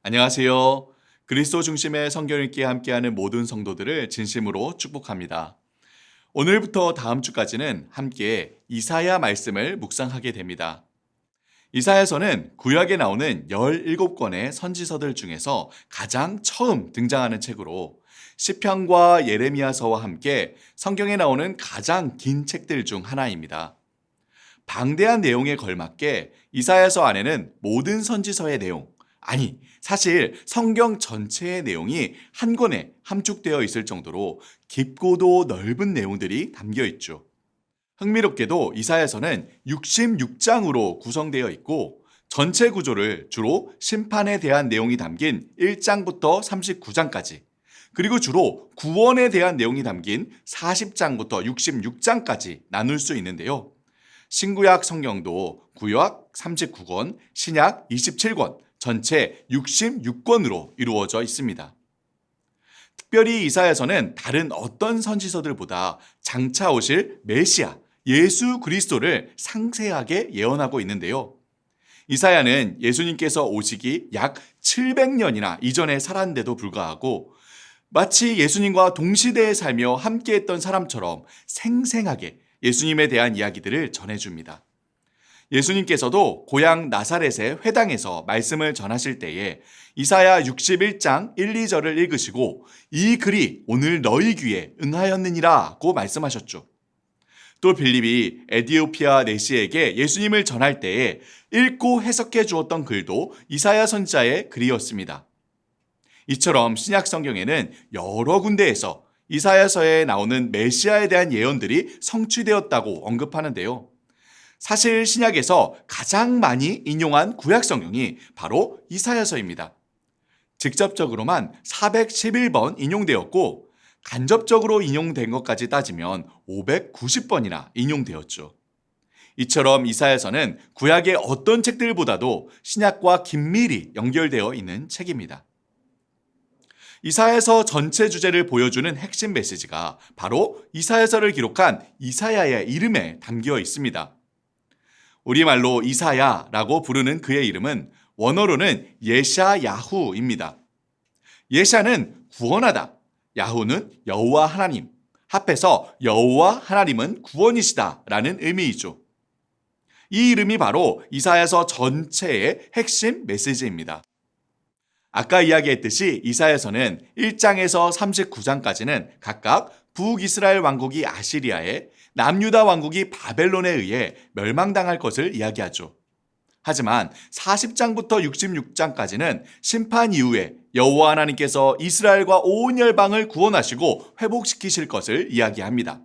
안녕하세요. 그리스도 중심의 성경 읽기 함께하는 모든 성도들을 진심으로 축복합니다. 오늘부터 다음 주까지는 함께 이사야 말씀을 묵상하게 됩니다. 이사야서는 구약에 나오는 17권의 선지서들 중에서 가장 처음 등장하는 책으로 시편과 예레미야서와 함께 성경에 나오는 가장 긴 책들 중 하나입니다. 방대한 내용에 걸맞게 이사야서 안에는 모든 선지서의 내용, 아니, 사실 성경 전체의 내용이 한 권에 함축되어 있을 정도로 깊고도 넓은 내용들이 담겨 있죠. 흥미롭게도 이사야서는 66장으로 구성되어 있고 전체 구조를 주로 심판에 대한 내용이 담긴 1장부터 39장까지, 그리고 주로 구원에 대한 내용이 담긴 40장부터 66장까지 나눌 수 있는데요. 신구약 성경도 구약 39권, 신약 27권, 전체 66권으로 이루어져 있습니다. 특별히 이사야서는 다른 어떤 선지서들보다 장차 오실 메시아, 예수 그리스도를 상세하게 예언하고 있는데요. 이사야는 예수님께서 오시기 약 700년이나 이전에 살았는데도 불구하고 마치 예수님과 동시대에 살며 함께했던 사람처럼 생생하게 예수님에 대한 이야기들을 전해줍니다. 예수님께서도 고향 나사렛의 회당에서 말씀을 전하실 때에 이사야 61장 1, 2절을 읽으시고 이 글이 오늘 너희 귀에 응하였느니라고 말씀하셨죠. 또 빌립이 에디오피아 내시에게 예수님을 전할 때에 읽고 해석해 주었던 글도 이사야 선지자의 글이었습니다. 이처럼 신약 성경에는 여러 군데에서 이사야서에 나오는 메시아에 대한 예언들이 성취되었다고 언급하는데요. 사실 신약에서 가장 많이 인용한 구약 성경이 바로 이사야서입니다. 직접적으로만 411번 인용되었고 간접적으로 인용된 것까지 따지면 590번이나 인용되었죠. 이처럼 이사야서는 구약의 어떤 책들보다도 신약과 긴밀히 연결되어 있는 책입니다. 이사야서 전체 주제를 보여주는 핵심 메시지가 바로 이사야서를 기록한 이사야의 이름에 담겨 있습니다. 우리말로 이사야라고 부르는 그의 이름은 원어로는 예샤야후입니다. 예샤는 구원하다, 야후는 여호와 하나님, 합해서 여호와 하나님은 구원이시다라는 의미이죠. 이 이름이 바로 이사야서 전체의 핵심 메시지입니다. 아까 이야기했듯이 이사야서는 1장에서 39장까지는 각각 북이스라엘 왕국이 아시리아에, 남유다 왕국이 바벨론에 의해 멸망당할 것을 이야기하죠. 하지만 40장부터 66장까지는 심판 이후에 여호와 하나님께서 이스라엘과 온 열방을 구원하시고 회복시키실 것을 이야기합니다.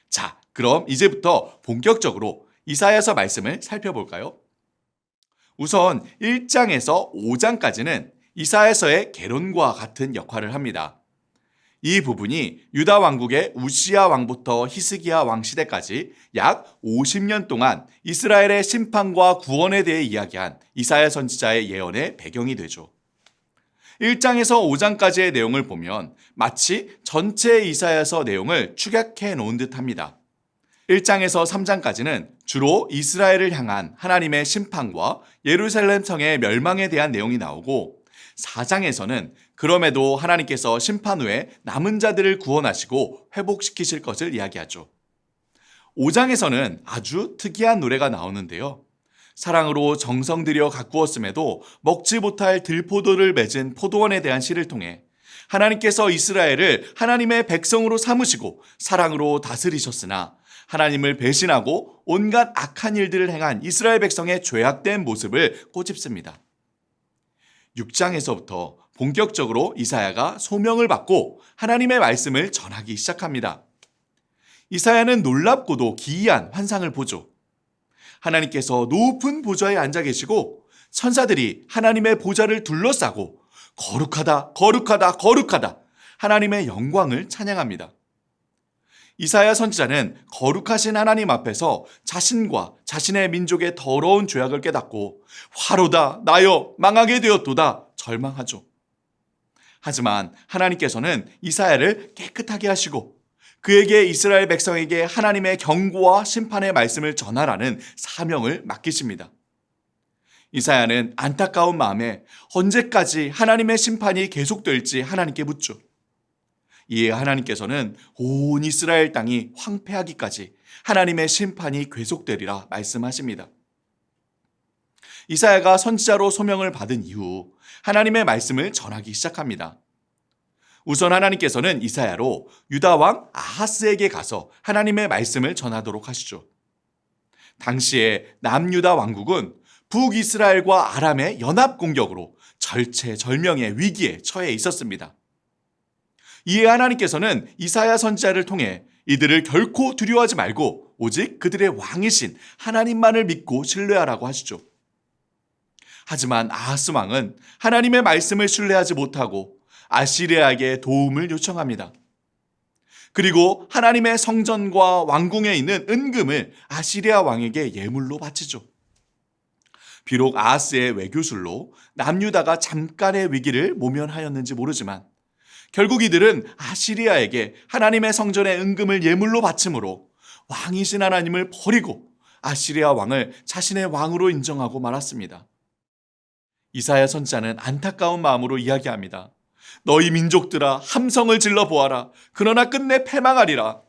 자, 그럼 이제부터 본격적으로 이사야서 말씀을 살펴볼까요? 우선 1장에서 5장까지는 이사야서의 개론과 같은 역할을 합니다. 이 부분이 유다 왕국의 우시야 왕부터 히스기야 왕 시대까지 약 50년 동안 이스라엘의 심판과 구원에 대해 이야기한 이사야 선지자의 예언의 배경이 되죠. 1장에서 5장까지의 내용을 보면 마치 전체 이사야서 내용을 축약해 놓은 듯 합니다. 1장에서 3장까지는 주로 이스라엘을 향한 하나님의 심판과 예루살렘 성의 멸망에 대한 내용이 나오고 4장에서는 그럼에도 하나님께서 심판 후에 남은 자들을 구원하시고 회복시키실 것을 이야기하죠. 5장에서는 아주 특이한 노래가 나오는데요. 사랑으로 정성 들여 가꾸었음에도 먹지 못할 들포도를 맺은 포도원에 대한 시를 통해 하나님께서 이스라엘을 하나님의 백성으로 삼으시고 사랑으로 다스리셨으나 하나님을 배신하고 온갖 악한 일들을 행한 이스라엘 백성의 죄악된 모습을 꼬집습니다. 6장에서부터 본격적으로 이사야가 소명을 받고 하나님의 말씀을 전하기 시작합니다. 이사야는 놀랍고도 기이한 환상을 보죠. 하나님께서 높은 보좌에 앉아 계시고 천사들이 하나님의 보좌를 둘러싸고 거룩하다, 거룩하다, 거룩하다 하나님의 영광을 찬양합니다. 이사야 선지자는 거룩하신 하나님 앞에서 자신과 자신의 민족의 더러운 죄악을 깨닫고 화로다 나여 망하게 되었도다 절망하죠. 하지만 하나님께서는 이사야를 깨끗하게 하시고 그에게 이스라엘 백성에게 하나님의 경고와 심판의 말씀을 전하라는 사명을 맡기십니다. 이사야는 안타까운 마음에 언제까지 하나님의 심판이 계속될지 하나님께 묻죠. 이에 하나님께서는 온 이스라엘 땅이 황폐하기까지 하나님의 심판이 계속되리라 말씀하십니다. 이사야가 선지자로 소명을 받은 이후 하나님의 말씀을 전하기 시작합니다. 우선 하나님께서는 이사야로 유다 왕 아하스에게 가서 하나님의 말씀을 전하도록 하시죠. 당시에 남유다 왕국은 북이스라엘과 아람의 연합 공격으로 절체절명의 위기에 처해 있었습니다. 이에 하나님께서는 이사야 선지자를 통해 이들을 결코 두려워하지 말고 오직 그들의 왕이신 하나님만을 믿고 신뢰하라고 하시죠. 하지만 아하스 왕은 하나님의 말씀을 신뢰하지 못하고 아시리아에게 도움을 요청합니다. 그리고 하나님의 성전과 왕궁에 있는 은금을 아시리아 왕에게 예물로 바치죠. 비록 아하스의 외교술로 남유다가 잠깐의 위기를 모면하였는지 모르지만 결국 이들은 아시리아에게 하나님의 성전의 은금을 예물로 바침으로 왕이신 하나님을 버리고 아시리아 왕을 자신의 왕으로 인정하고 말았습니다. 이사야 선지자는 안타까운 마음으로 이야기합니다. 너희 민족들아 함성을 질러 보아라. 그러나 끝내 패망하리라.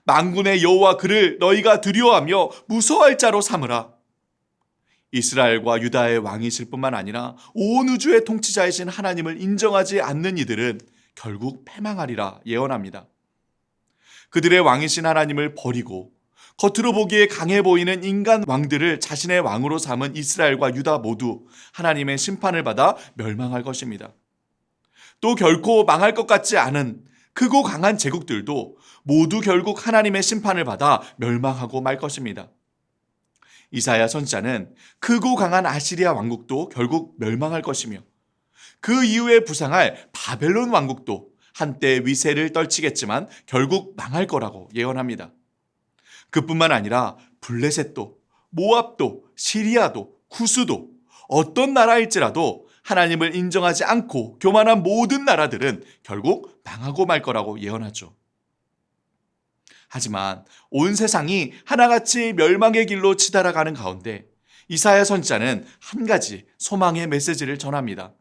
만군의 여호와 그를 너희가 두려워하며 무서워할 자로 삼으라. 이스라엘과 유다의 왕이실 뿐만 아니라 온 우주의 통치자이신 하나님을 인정하지 않는 이들은 결국 패망하리라 예언합니다. 그들의 왕이신 하나님을 버리고 겉으로 보기에 강해 보이는 인간 왕들을 자신의 왕으로 삼은 이스라엘과 유다 모두 하나님의 심판을 받아 멸망할 것입니다. 또 결코 망할 것 같지 않은 크고 강한 제국들도 모두 결국 하나님의 심판을 받아 멸망하고 말 것입니다. 이사야 선지자는 크고 강한 아시리아 왕국도 결국 멸망할 것이며 그 이후에 부상할 바벨론 왕국도 한때 위세를 떨치겠지만 결국 망할 거라고 예언합니다. 그뿐만 아니라 블레셋도, 모압도, 시리아도, 쿠스도 어떤 나라일지라도 하나님을 인정하지 않고 교만한 모든 나라들은 결국 망하고 말 거라고 예언하죠. 하지만 온 세상이 하나같이 멸망의 길로 치달아가는 가운데 이사야 선지자는 한 가지 소망의 메시지를 전합니다.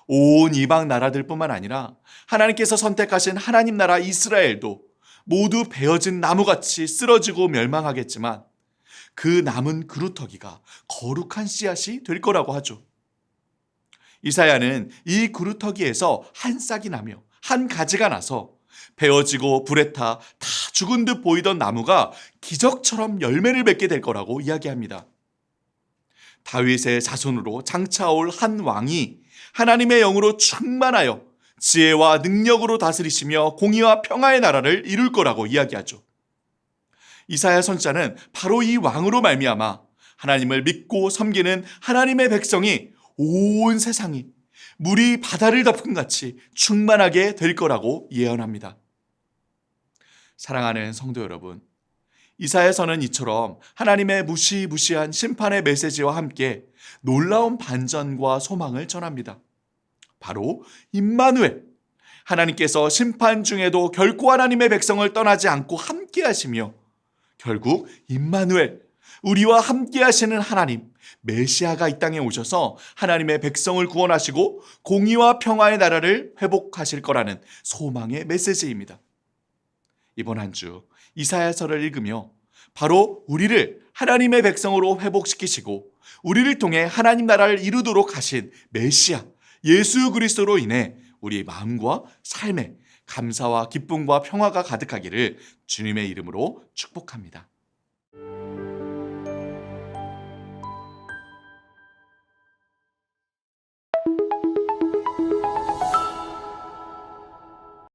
온 이방 나라들뿐만 아니라 하나님께서 선택하신 하나님 나라 이스라엘도 모두 베어진 나무같이 쓰러지고 멸망하겠지만 그 남은 그루터기가 거룩한 씨앗이 될 거라고 하죠. 이사야는 이 그루터기에서 한 싹이 나며 한 가지가 나서 베어지고 불에 타 다 죽은 듯 보이던 나무가 기적처럼 열매를 맺게 될 거라고 이야기합니다. 다윗의 자손으로 장차올 한 왕이 하나님의 영으로 충만하여 지혜와 능력으로 다스리시며 공의와 평화의 나라를 이룰 거라고 이야기하죠. 이사야 선지자는 바로 이 왕으로 말미암아 하나님을 믿고 섬기는 하나님의 백성이 온 세상이 물이 바다를 덮은 같이 충만하게 될 거라고 예언합니다. 사랑하는 성도 여러분, 이사야서는 이처럼 하나님의 무시무시한 심판의 메시지와 함께 놀라운 반전과 소망을 전합니다. 바로 임마누엘, 하나님께서 심판 중에도 결코 하나님의 백성을 떠나지 않고 함께 하시며 결국 임마누엘, 우리와 함께 하시는 하나님, 메시아가 이 땅에 오셔서 하나님의 백성을 구원하시고 공의와 평화의 나라를 회복하실 거라는 소망의 메시지입니다. 이번 한 주 이사야서를 읽으며 바로 우리를 하나님의 백성으로 회복시키시고 우리를 통해 하나님 나라를 이루도록 하신 메시아 예수 그리스도로 인해 우리 마음과 삶에 감사와 기쁨과 평화가 가득하기를 주님의 이름으로 축복합니다.